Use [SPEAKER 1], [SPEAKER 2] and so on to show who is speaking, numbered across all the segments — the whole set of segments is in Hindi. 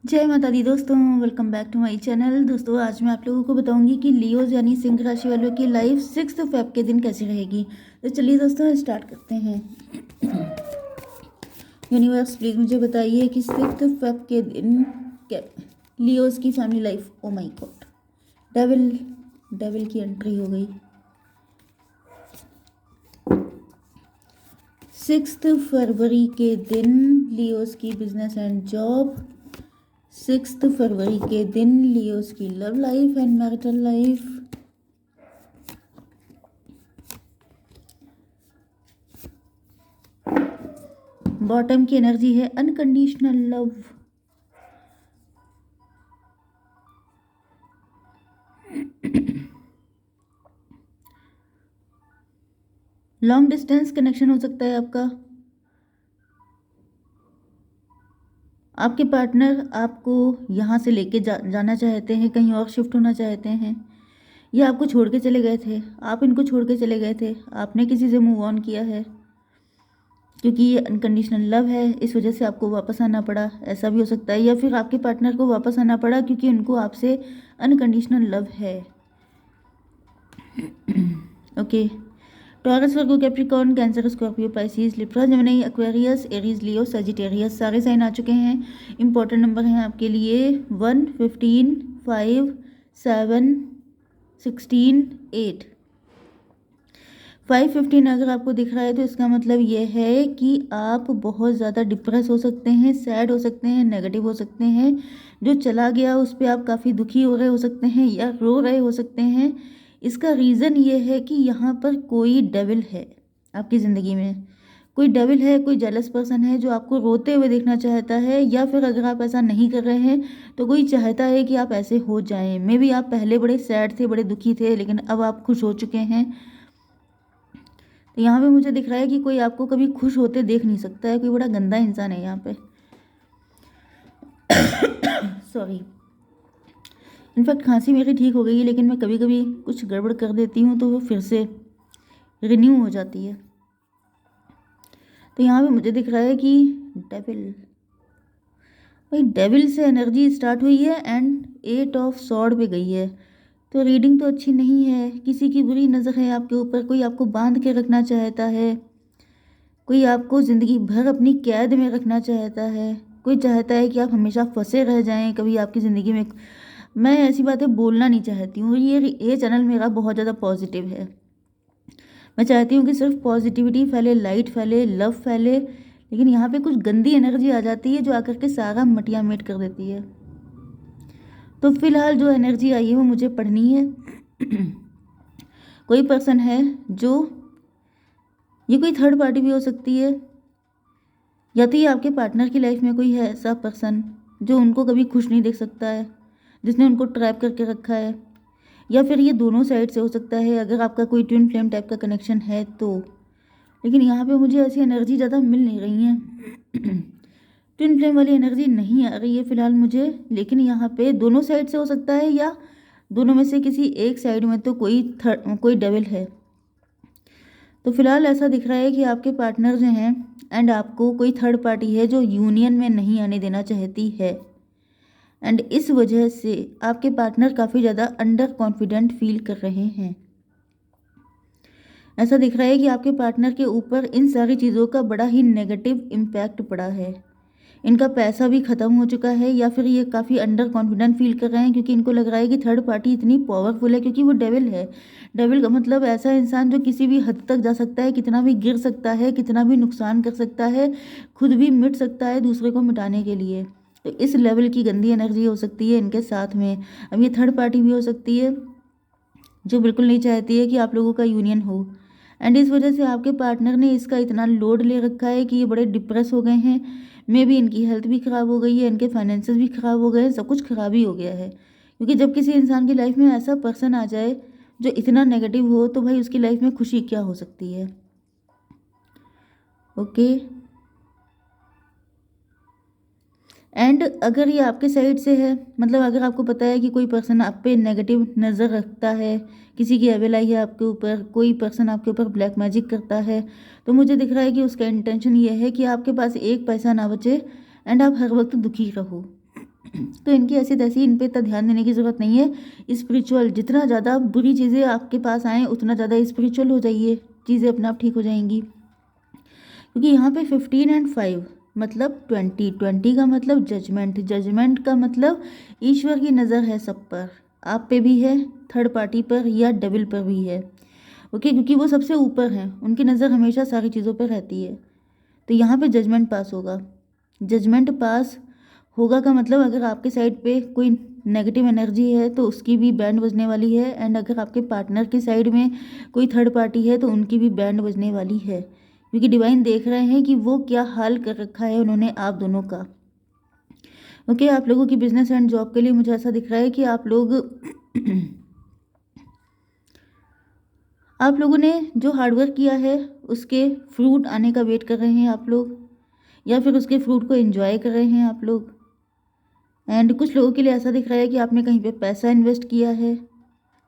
[SPEAKER 1] जय माता दी दोस्तों, welcome back to my channel. दोस्तों आज मैं आप लोगों को बताऊंगी कि लियोज यानी सिंह राशि वालों की लाइफ 6 फेब के दिन कैसी रहेगी। तो चलिए दोस्तों स्टार्ट करते हैं। यूनिवर्स प्लीज मुझे बताइए कि 6 फेब के दिन लियोज की family life. Oh my God, devil devil की एंट्री हो गई। 6 फरवरी के दिन लियोज की बिजनेस एंड जॉब। 6 फरवरी के दिन लियोस की love life and marital life. Bottom की एनर्जी है unconditional love. Long distance connection हो सकता है आपका। आपके पार्टनर आपको यहाँ से लेके जाना चाहते हैं, कहीं और शिफ्ट होना चाहते हैं, या आपको छोड़ के चले गए थे, आप इनको छोड़ के चले गए थे, आपने किसी से मूव ऑन किया है क्योंकि ये अनकंडीशनल लव है, इस वजह से आपको वापस आना पड़ा, ऐसा भी हो सकता है। या फिर आपके पार्टनर को वापस आना पड़ा क्योंकि उनको आपसे अनकंडीशनल लव है। Okay, Taurus, Virgo, Capricorn, Cancer, Scorpio, Pisces, Libra, Gemini, Aquarius, Aries, Leo, Sagittarius सारे साइन आ चुके हैं। इंपॉर्टेंट नंबर हैं आपके लिए 1, 15, 5, 7, 16, 8। 5, 15 अगर आपको दिख रहा है तो इसका मतलब ये है कि आप बहुत ज़्यादा डिप्रेस हो सकते हैं, सैड हो सकते हैं, नेगेटिव हो सकते हैं। जो चला गया उस पर आप काफ़ी दुखी हो रहे हो सकते हैं या रो रहे हो सकते हैं। इसका रीज़न ये है कि यहाँ पर कोई डेविल है आपकी ज़िंदगी में। कोई डेविल है, कोई जेलस पर्सन है जो आपको रोते हुए देखना चाहता है, या फिर अगर आप ऐसा नहीं कर रहे हैं तो कोई चाहता है कि आप ऐसे हो जाएं। मे बी आप पहले बड़े सैड थे, बड़े दुखी थे, लेकिन अब आप खुश हो चुके हैं। तो यहाँ पे मुझे दिख रहा है कि कोई आपको कभी खुश होते देख नहीं सकता है। कोई बड़ा गंदा इंसान है यहाँ पे। सॉरी, इनफैक्ट खांसी मेरी ठीक हो गई है, लेकिन मैं कभी कभी कुछ गड़बड़ कर देती हूँ तो वो फिर से रिन्यू हो जाती है। तो यहाँ पे मुझे दिख रहा है कि डेविल, भाई डेविल से एनर्जी स्टार्ट हुई है एंड 8 ऑफ सॉर्ड पे गई है। तो रीडिंग तो अच्छी नहीं है, किसी की बुरी नज़र है आपके ऊपर, कोई आपको बांध के रखना चाहता है, कोई आपको ज़िंदगी भर अपनी कैद में रखना चाहता है, कोई चाहता है कि आप हमेशा फंसे रह जाएं कभी आपकी ज़िंदगी में। मैं ऐसी बातें बोलना नहीं चाहती हूँ। ये चैनल मेरा बहुत ज़्यादा पॉजिटिव है। मैं चाहती हूँ कि सिर्फ पॉजिटिविटी फैले, लाइट फैले, लव फैले, लेकिन यहाँ पे कुछ गंदी एनर्जी आ जाती है जो आकर के सारा मटिया मेट कर देती है। तो फिलहाल जो एनर्जी आई है वो मुझे पढ़नी है। कोई पर्सन है जो, ये कोई थर्ड पार्टी भी हो सकती है, या तो ये आपके पार्टनर की लाइफ में कोई है ऐसा पर्सन जो उनको कभी खुश नहीं देख सकता है, जिसने उनको ट्रैप करके रखा है, या फिर ये दोनों साइड से हो सकता है अगर आपका कोई ट्विन फ्लेम टाइप का कनेक्शन है तो। लेकिन यहाँ पे मुझे ऐसी एनर्जी ज़्यादा मिल नहीं रही है। ट्विन फ्लेम वाली एनर्जी नहीं आ रही है फिलहाल मुझे, लेकिन यहाँ पे दोनों साइड से हो सकता है, या दोनों में से किसी एक साइड में तो कोई डेविल है। तो फिलहाल ऐसा दिख रहा है कि आपके पार्टनर जो हैं एंड आपको कोई थर्ड पार्टी है जो यूनियन में नहीं आने देना चाहती है, एंड इस वजह से आपके पार्टनर काफ़ी ज़्यादा अंडर कॉन्फिडेंट फील कर रहे हैं। ऐसा दिख रहा है कि आपके पार्टनर के ऊपर इन सारी चीज़ों का बड़ा ही नेगेटिव इम्पैक्ट पड़ा है। इनका पैसा भी ख़त्म हो चुका है, या फिर ये काफ़ी अंडर कॉन्फिडेंट फील कर रहे हैं क्योंकि इनको लग रहा है कि थर्ड पार्टी इतनी पावरफुल है, क्योंकि वो डेविल है। डेविल का मतलब ऐसा इंसान जो किसी भी हद तक जा सकता है, कितना भी गिर सकता है, कितना भी नुकसान कर सकता है, खुद भी मिट सकता है दूसरे को मिटाने के लिए। तो इस लेवल की गंदी एनर्जी हो सकती है इनके साथ में। अब ये थर्ड पार्टी भी हो सकती है जो बिल्कुल नहीं चाहती है कि आप लोगों का यूनियन हो, एंड इस वजह से आपके पार्टनर ने इसका इतना लोड ले रखा है कि ये बड़े डिप्रेस हो गए हैं। मे भी इनकी हेल्थ भी ख़राब हो गई है, इनके फाइनेंसेस भी ख़राब हो गए हैं, सब कुछ ख़राब ही हो गया है। क्योंकि जब किसी इंसान की लाइफ में ऐसा पर्सन आ जाए जो इतना नेगेटिव हो, तो भाई उसकी लाइफ में खुशी क्या हो सकती है। ओके, एंड अगर ये आपके साइड से है, मतलब अगर आपको पता है कि कोई पर्सन आप पे नेगेटिव नज़र रखता है, किसी की एविल आई है आपके ऊपर, कोई पर्सन आपके ऊपर ब्लैक मैजिक करता है, तो मुझे दिख रहा है कि उसका इंटेंशन ये है कि आपके पास एक पैसा ना बचे एंड आप हर वक्त दुखी रहो। तो इनकी ऐसी तैसी, इन पे इतना ध्यान देने की ज़रूरत नहीं है। स्पिरिचुअल, जितना ज़्यादा बुरी चीज़ें आपके पास आएँ उतना ज़्यादा स्पिरिचुअल हो जाइए, चीज़ें अपने आप ठीक हो जाएंगी। क्योंकि यहाँ पे 15 एंड 5 मतलब 20 का मतलब जजमेंट, जजमेंट का मतलब ईश्वर की नज़र है सब पर, आप पे भी है, थर्ड पार्टी पर या डेविल पर भी है। ओके, क्योंकि वो सबसे ऊपर हैं, उनकी नज़र हमेशा सारी चीज़ों पर रहती है। तो यहाँ पे जजमेंट पास होगा। जजमेंट पास होगा का मतलब अगर आपके साइड पे कोई नेगेटिव एनर्जी है तो उसकी भी बैंड बजने वाली है, एंड अगर आपके पार्टनर की साइड में कोई थर्ड पार्टी है तो उनकी भी बैंड बजने वाली है। क्योंकि डिवाइन देख रहे हैं कि वो क्या हाल कर रखा है उन्होंने आप दोनों का। ओके, आप लोगों की बिजनेस एंड जॉब के लिए मुझे ऐसा दिख रहा है कि आप लोगों ने जो हार्डवर्क किया है उसके फ्रूट आने का वेट कर रहे हैं आप लोग, या फिर उसके फ्रूट को एंजॉय कर रहे हैं आप लोग। एंड कुछ लोगों के लिए ऐसा दिख रहा है कि आपने कहीं पे पैसा इन्वेस्ट किया है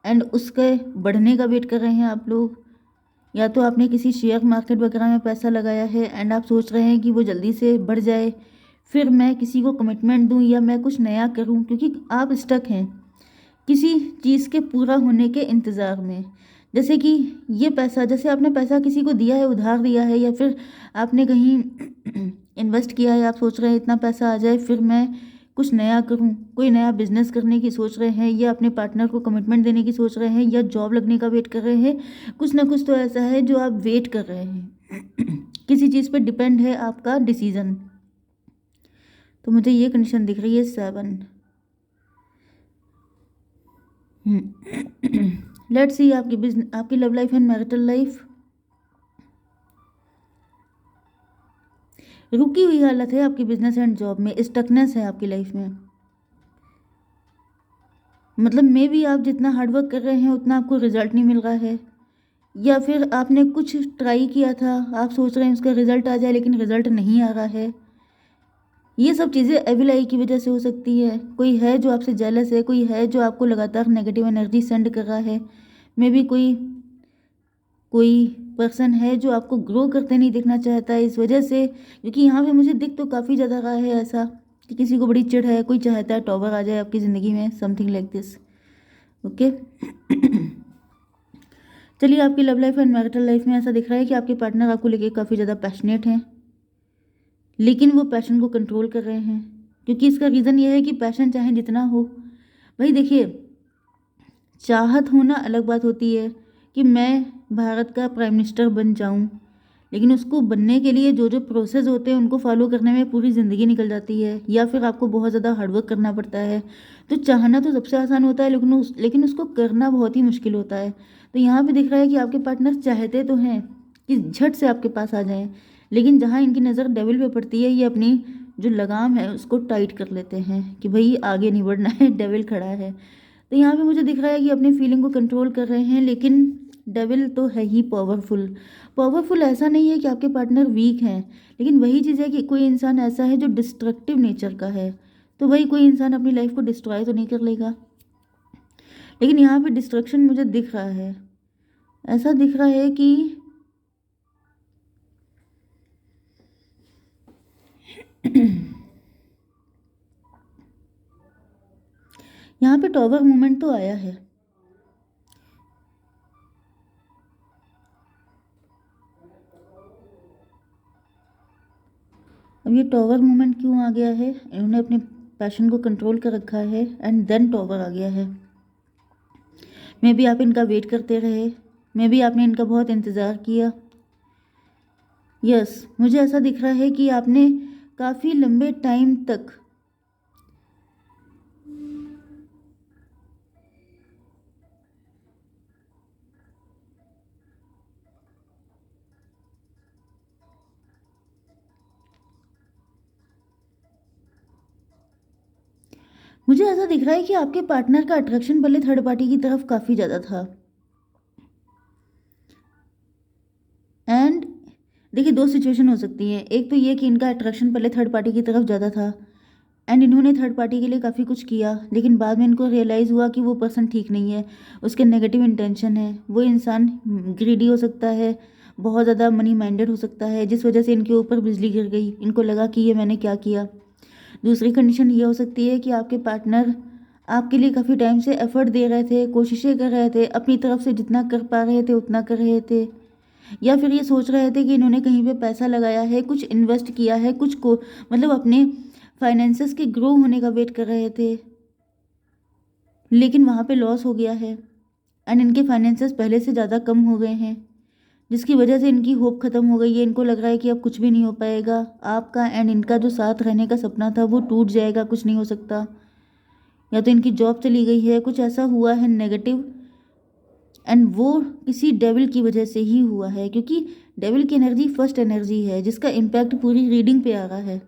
[SPEAKER 1] एंड उसके बढ़ने का वेट कर रहे हैं आप लोग, या तो आपने किसी शेयर मार्केट वगैरह में पैसा लगाया है एंड आप सोच रहे हैं कि वो जल्दी से बढ़ जाए, फिर मैं किसी को कमिटमेंट दूं या मैं कुछ नया करूं, क्योंकि आप स्टक हैं किसी चीज़ के पूरा होने के इंतज़ार में। जैसे कि ये पैसा, जैसे आपने पैसा किसी को दिया है, उधार दिया है, या फिर आपने कहीं इन्वेस्ट किया है, आप सोच रहे हैं इतना पैसा आ जाए फिर मैं कुछ नया करूं, कोई नया बिजनेस करने की सोच रहे हैं, या अपने पार्टनर को कमिटमेंट देने की सोच रहे हैं, या जॉब लगने का वेट कर रहे हैं। कुछ ना कुछ तो ऐसा है जो आप वेट कर रहे हैं किसी चीज़ पे डिपेंड है आपका डिसीज़न। तो मुझे ये कंडीशन दिख रही है 7। लेट्स सी आपकी बिजनेस, आपकी love life and marital life. रुकी हुई हालत है आपकी बिजनेस एंड जॉब में, स्टकनेस है आपकी लाइफ में। मतलब मे भी आप जितना हार्डवर्क कर रहे हैं उतना आपको रिजल्ट नहीं मिल रहा है, या फिर आपने कुछ ट्राई किया था, आप सोच रहे हैं उसका रिजल्ट आ जाए लेकिन रिजल्ट नहीं आ रहा है। ये सब चीज़ें एविल आई की वजह से हो सकती है। कोई है जो आपसे जेलस है, कोई है जो आपको लगातार नेगेटिव एनर्जी सेंड कर रहा है, मे बी कोई कोई पर्सन है जो आपको ग्रो करते नहीं दिखना चाहता है इस वजह से। क्योंकि यहाँ पे मुझे दिख तो काफ़ी ज़्यादा रहा है ऐसा कि किसी को बड़ी चिढ़ है, कोई चाहता है टॉवर आ जाए आपकी ज़िंदगी में, समथिंग लाइक दिस। ओके चलिए, आपकी love life and marital life में ऐसा दिख रहा है कि आपके पार्टनर आपको लेके काफ़ी ज़्यादा पैशनेट हैं, लेकिन वो पैशन को कंट्रोल कर रहे हैं। क्योंकि इसका रीज़न ये है कि पैशन चाहे जितना हो, भाई देखिए, चाहत होना अलग बात होती है कि मैं भारत का प्राइम मिनिस्टर बन जाऊं, लेकिन उसको बनने के लिए जो जो प्रोसेस होते हैं उनको फॉलो करने में पूरी ज़िंदगी निकल जाती है, या फिर आपको बहुत ज़्यादा हार्डवर्क करना पड़ता है। तो चाहना तो सबसे आसान होता है, लेकिन उसको करना बहुत ही मुश्किल होता है। तो यहाँ पे दिख रहा है कि आपके पार्टनर चाहते तो हैं कि झट से आपके पास आ जाएं, लेकिन जहाँ इनकी नज़र डेविल पे पड़ती है, ये अपनी जो लगाम है उसको टाइट कर लेते हैं कि भाई आगे नहीं बढ़ना है, डेविल खड़ा है। तो यहाँ पे मुझे दिख रहा है कि अपनी फीलिंग को कंट्रोल कर रहे हैं, लेकिन डेविल तो है ही पावरफुल। पावरफुल ऐसा नहीं है कि आपके पार्टनर वीक हैं, लेकिन वही चीज़ है कि कोई इंसान ऐसा है जो डिस्ट्रक्टिव नेचर का है। तो भाई कोई इंसान अपनी लाइफ को डिस्ट्रॉय तो नहीं कर लेगा, लेकिन यहाँ पे डिस्ट्रक्शन मुझे दिख रहा है। ऐसा दिख रहा है कि यहाँ पे टॉवर मूवमेंट तो आया है। अब ये टॉवर मूवमेंट क्यों आ गया है? इन्होंने अपने पैशन को कंट्रोल कर रखा है एंड देन टॉवर आ गया है। मे बी आप इनका वेट करते रहे, मे बी आपने इनका बहुत इंतज़ार किया। यस, मुझे ऐसा दिख रहा है कि आपने काफ़ी लंबे टाइम तक मुझे ऐसा दिख रहा है कि आपके पार्टनर का अट्रैक्शन पहले थर्ड पार्टी की तरफ काफ़ी ज़्यादा था। एंड देखिए, दो सिचुएशन हो सकती हैं। एक तो ये कि इनका अट्रैक्शन पहले थर्ड पार्टी की तरफ ज़्यादा था एंड इन्होंने थर्ड पार्टी के लिए काफ़ी कुछ किया, लेकिन बाद में इनको रियलाइज़ हुआ कि वो पर्सन ठीक नहीं है, उसके नेगेटिव इंटेंशन है। वो इंसान ग्रीडी हो सकता है, बहुत ज़्यादा मनी माइंडेड हो सकता है, जिस वजह से इनके ऊपर बिजली गिर गई। इनको लगा कि ये मैंने क्या किया। दूसरी कंडीशन ये हो सकती है कि आपके पार्टनर आपके लिए काफ़ी टाइम से एफर्ट दे रहे थे, कोशिशें कर रहे थे, अपनी तरफ से जितना कर पा रहे थे उतना कर रहे थे, या फिर ये सोच रहे थे कि इन्होंने कहीं पे पैसा लगाया है, कुछ इन्वेस्ट किया है, कुछ को मतलब अपने फाइनेंसेस के ग्रो होने का वेट कर रहे थे, लेकिन वहाँ पे लॉस हो गया है एंड इनके फाइनेंसेस पहले से ज़्यादा कम हो गए हैं, जिसकी वजह से इनकी होप ख़त्म हो गई है। इनको लग रहा है कि अब कुछ भी नहीं हो पाएगा, आपका एंड इनका जो साथ रहने का सपना था वो टूट जाएगा, कुछ नहीं हो सकता, या तो इनकी जॉब चली गई है, कुछ ऐसा हुआ है नेगेटिव, एंड वो किसी डेविल की वजह से ही हुआ है, क्योंकि डेविल की एनर्जी फर्स्ट एनर्जी है जिसका इम्पैक्ट पूरी रीडिंग पे आ रहा है।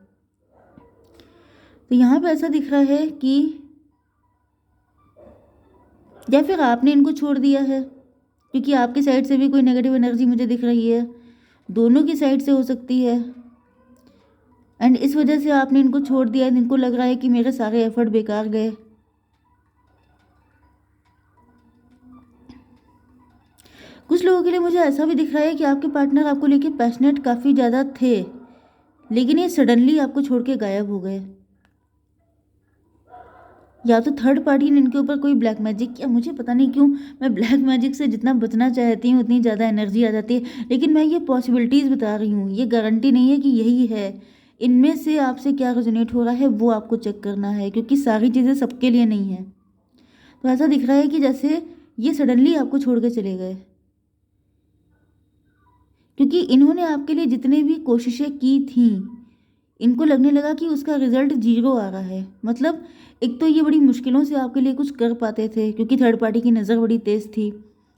[SPEAKER 1] तो यहाँ पे ऐसा दिख रहा है कि या फिर आपने इनको छोड़ दिया है, क्योंकि आपकी साइड से भी कोई नेगेटिव एनर्जी मुझे दिख रही है, दोनों की साइड से हो सकती है, एंड इस वजह से आपने इनको छोड़ दिया। इनको लग रहा है कि मेरे सारे एफर्ट बेकार गए। कुछ लोगों के लिए मुझे ऐसा भी दिख रहा है कि आपके पार्टनर आपको लेके पैशनेट काफ़ी ज़्यादा थे, लेकिन ये सडनली आपको छोड़ के गायब हो गए, या तो थर्ड पार्टी ने इनके ऊपर कोई ब्लैक मैजिक किया। मुझे पता नहीं क्यों मैं ब्लैक मैजिक से जितना बचना चाहती हूँ उतनी ज़्यादा एनर्जी आ जाती है, लेकिन मैं ये पॉसिबिलिटीज़ बता रही हूँ, ये गारंटी नहीं है कि यही है। इनमें से आपसे क्या रेजोनेट हो रहा है वो आपको चेक करना है, क्योंकि सारी चीज़ें सबके लिए नहीं है। तो ऐसा दिख रहा है कि जैसे ये सडनली आपको छोड़ के चले गए, क्योंकि इन्होंने आपके लिए जितने भी कोशिशें की थी, इनको लगने लगा कि उसका रिजल्ट जीरो आ रहा है। मतलब एक तो ये बड़ी मुश्किलों से आपके लिए कुछ कर पाते थे, क्योंकि थर्ड पार्टी की नज़र बड़ी तेज़ थी,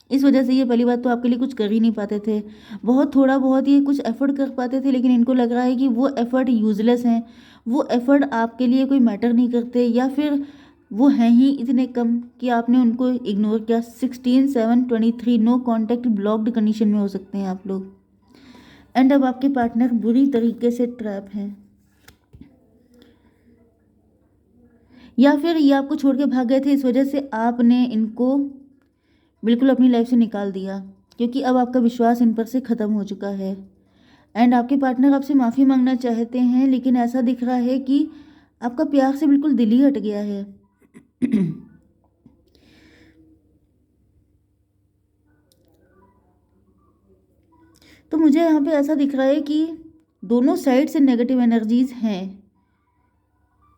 [SPEAKER 1] इस वजह से ये पहली बात तो आपके लिए कुछ कर ही नहीं पाते थे। बहुत थोड़ा बहुत ये कुछ एफर्ट कर पाते थे, लेकिन इनको लग रहा है कि वो एफर्ट यूजलेस हैं, वो एफर्ट आपके लिए कोई मैटर नहीं करते, या फिर वो हैं ही इतने कम कि आपने उनको इग्नोर किया। 16/7/23 नो कॉन्टैक्ट ब्लॉक्ड कंडीशन में हो सकते हैं आप लोग, एंड अब आपके पार्टनर बुरी तरीके से ट्रैप हैं, या फिर ये आपको छोड़ के भाग गए थे, इस वजह से आपने इनको बिल्कुल अपनी लाइफ से निकाल दिया, क्योंकि अब आपका विश्वास इन पर से ख़त्म हो चुका है, एंड आपके पार्टनर आपसे माफ़ी मांगना चाहते हैं, लेकिन ऐसा दिख रहा है कि आपका प्यार से बिल्कुल दिल ही हट गया है। तो मुझे यहाँ पे ऐसा दिख रहा है कि दोनों साइड से नेगेटिव एनर्जीज हैं,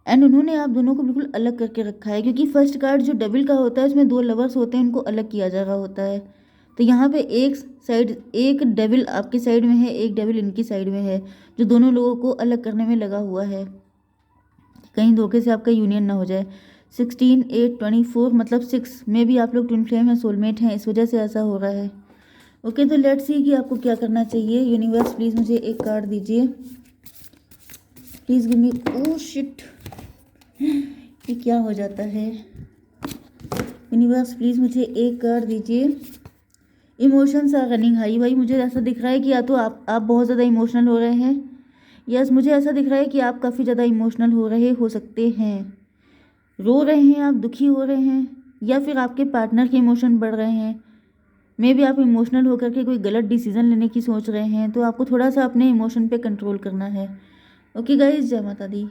[SPEAKER 1] एंड उन्होंने आप दोनों को बिल्कुल अलग करके रखा है, क्योंकि फर्स्ट कार्ड जो डेविल का होता है उसमें दो लवर्स होते हैं, उनको अलग किया जा रहा होता है। तो यहाँ पे एक साइड, एक डेविल आपकी साइड में है, एक डेविल इनकी साइड में है, जो दोनों लोगों को अलग करने में लगा हुआ है, कहीं धोखे से आपका यूनियन ना हो जाए। 16/8/24 मतलब 6 में भी आप लोग ट्विन फ्लेम हैं, सोलमेट हैं, इस वजह से ऐसा हो रहा है। ओके, तो लेट्स सी कि आपको क्या करना चाहिए। यूनिवर्स प्लीज़ मुझे एक कार्ड दीजिए, please give me. Oh shit, ये क्या हो जाता है। यूनिवर्स प्लीज़ मुझे एक कार्ड दीजिए। Emotions are running high. भाई मुझे ऐसा दिख रहा है कि या तो आप बहुत ज़्यादा इमोशनल हो रहे हैं, यस मुझे ऐसा दिख रहा है कि आप काफ़ी ज़्यादा इमोशनल हो सकते हैं, रो रहे हैं आप, दुखी हो रहे हैं, या फिर आपके पार्टनर के इमोशन बढ़ रहे हैं। मे भी आप इमोशनल होकर के कोई गलत डिसीजन लेने की सोच रहे हैं, तो आपको थोड़ा सा अपने इमोशन पे कंट्रोल करना है। ओके गाइज, जय माता दी।